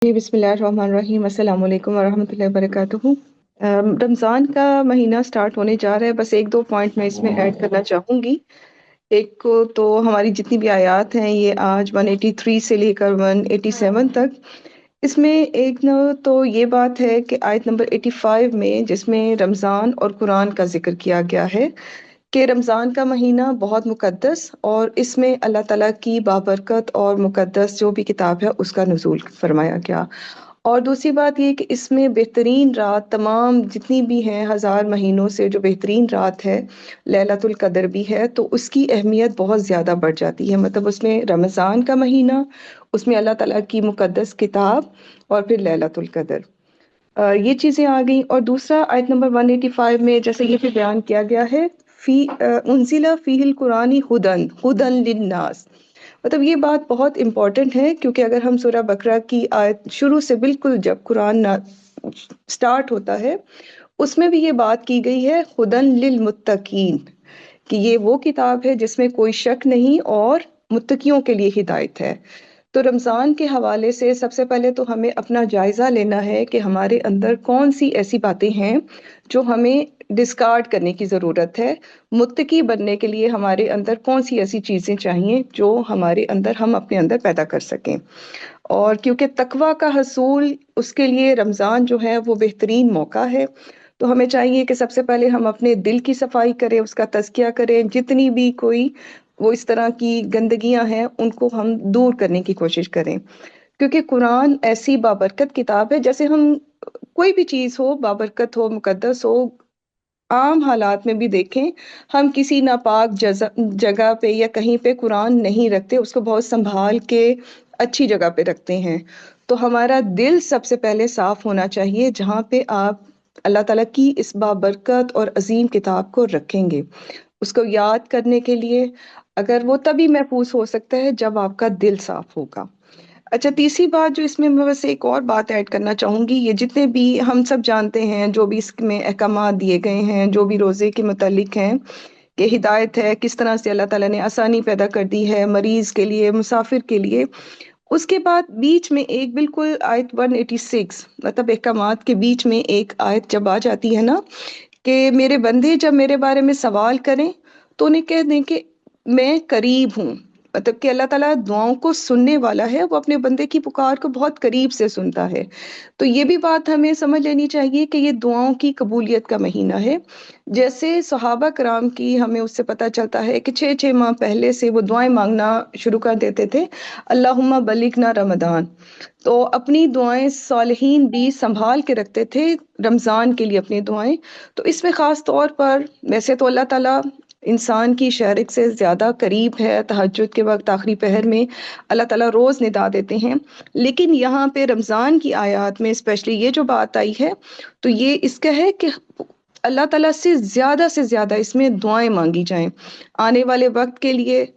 جی बिस्मिल्लाहिर्रहमानिर्रहीम अस्सलाम वालेकुम वरहमतुल्लाहि वबरकातुहू। रमज़ान का महीना स्टार्ट होने जा रहा है। बस एक दो पॉइंट मैं इसमें ऐड करना चाहूँगी। एक को तो हमारी जितनी भी आयात हैं ये आज 183 से लेकर 187 तक, इसमें एक न तो ये बात है कि आयत नंबर 85 में जिसमें रमज़ान और कुरान का जिक्र किया गया है कि रमज़ान का महीना बहुत मुक़द्दस और इसमें अल्लाह ताला की बाबरकत और मुक़द्दस जो भी किताब है उसका नुज़ूल फरमाया गया। और दूसरी बात ये कि इसमें बेहतरीन रात तमाम जितनी भी हैं हज़ार महीनों से जो बेहतरीन रात है लैलतुल क़द्र भी है, तो उसकी अहमियत बहुत ज़्यादा बढ़ जाती है। मतलब उसमें रमज़ान का महीना, उसमें अल्लाह ताला की मुक़द्दस किताब और फिर लैलतुल क़द्र, ये चीज़ें आ गई। और दूसरा आयत नंबर 185 में जैसे ये भी बयान किया गया है उन्ज़िला फ़ीहिल कुरानी हुदन हुदन लिन्नास। मतलब ये बात बहुत इम्पोर्टेंट है क्योंकि अगर हम सूरह बकरा की आयत शुरू से बिल्कुल जब कुरान ना स्टार्ट होता है उसमें भी ये बात की गई है हुदन लिल मुत्तकीन, कि ये वो किताब है जिसमें कोई शक नहीं और मुत्तकियों के लिए हिदायत है। तो रमज़ान के हवाले से सबसे पहले तो हमें अपना जायज़ा लेना है कि हमारे अंदर कौन सी ऐसी बातें हैं जो हमें डिस्कार्ड करने की ज़रूरत है। मुत्तकी बनने के लिए हमारे अंदर कौन सी ऐसी चीज़ें चाहिए जो हमारे अंदर हम अपने अंदर पैदा कर सकें। और क्योंकि तकवा का हसूल उसके लिए रमज़ान जो है वो बेहतरीन मौका है, तो हमें चाहिए कि सबसे पहले हम अपने दिल की सफाई करें, उसका तज़किया करें, जितनी भी कोई वो इस तरह की गंदगियां हैं उनको हम दूर करने की कोशिश करें। क्योंकि कुरान ऐसी बाबरकत किताब है, जैसे हम कोई भी चीज़ हो, बाबरकत हो, मुकद्दस हो, आम हालात में भी देखें, हम किसी नापाक जगह पे या कहीं पे कुरान नहीं रखते, उसको बहुत संभाल के अच्छी जगह पे रखते हैं। तो हमारा दिल सबसे पहले साफ होना चाहिए जहाँ पे आप अल्लाह ताला की इस बाबरकत और अजीम किताब को रखेंगे। उसको याद करने के लिए अगर वो तभी महफूज हो सकता है जब आपका दिल साफ होगा। अच्छा, तीसरी बात जो इसमें मैं बस एक और बात ऐड करना चाहूँगी, ये जितने भी हम सब जानते हैं जो भी इसमें अहकामात दिए गए हैं, जो भी रोज़े के मुतालिक हैं कि हिदायत है, किस तरह से अल्लाह ताला ने आसानी पैदा कर दी है मरीज़ के लिए, मुसाफिर के लिए। उसके बाद बीच में एक बिल्कुल आयत 186 मतलब अहकामात के बीच में एक आयत जब आ जाती है ना कि मेरे बंदे जब मेरे बारे में सवाल करें तो उन्हें कह दें कि मैं करीब हूँ। मतलब कि अल्लाह ताला दुआओं को सुनने वाला है, वो अपने बंदे की पुकार को बहुत करीब से सुनता है। तो ये भी बात हमें समझ लेनी चाहिए कि ये दुआओं की कबूलियत का महीना है। जैसे सहाबा कराम की हमें उससे पता चलता है कि 6-6 माह पहले से वो दुआएं मांगना शुरू कर देते थे, अल्लाहुम्मा बलिगना रमदान। तो अपनी दुआएं सालिहीन भी संभाल के रखते थे रमज़ान के लिए अपनी दुआएं। तो इसमें ख़ास तौर पर वैसे तो अल्लाह ताला इंसान की शरीक से ज़्यादा करीब है, तहज्जुद के वक्त आखिरी पहर में अल्लाह ताला रोज़ निदा देते हैं, लेकिन यहाँ पे रमज़ान की आयत में स्पेशली ये जो बात आई है तो ये इसका है कि अल्लाह ताला से ज़्यादा इसमें दुआएं मांगी जाएं आने वाले वक्त के लिए,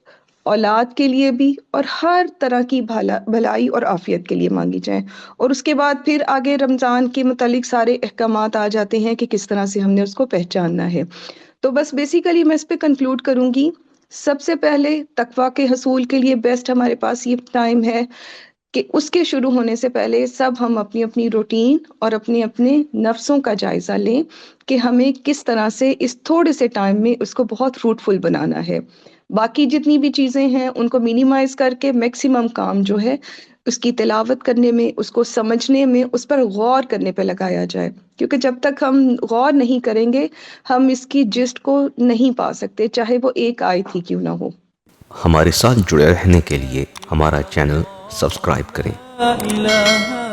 औलाद के लिए भी, और हर तरह की भलाई और आफियत के लिए मांगी जाए। और उसके बाद फिर आगे रमज़ान के मुतालिक सारे अहकामात आ जाते हैं कि किस तरह से हमने उसको पहचानना है। तो बस बेसिकली मैं इस पे कंक्लूड करूंगी। सबसे पहले तकवा के हसूल के लिए बेस्ट हमारे पास ये टाइम है कि उसके शुरू होने से पहले सब हम अपनी अपनी रूटीन और अपने अपने नफ्सों का जायजा लें कि हमें किस तरह से इस थोड़े से टाइम में उसको बहुत फ्रूटफुल बनाना है। बाकी जितनी भी चीज़ें हैं उनको मिनिमाइज करके मैक्सिमम काम जो है उसकी तिलावत करने में, उसको समझने में, उस पर गौर करने पे लगाया जाए। क्योंकि जब तक हम गौर नहीं करेंगे हम इसकी जिस्ट को नहीं पा सकते, चाहे वो एक आयत ही क्यों ना हो। हमारे साथ जुड़े रहने के लिए हमारा चैनल सब्सक्राइब करें।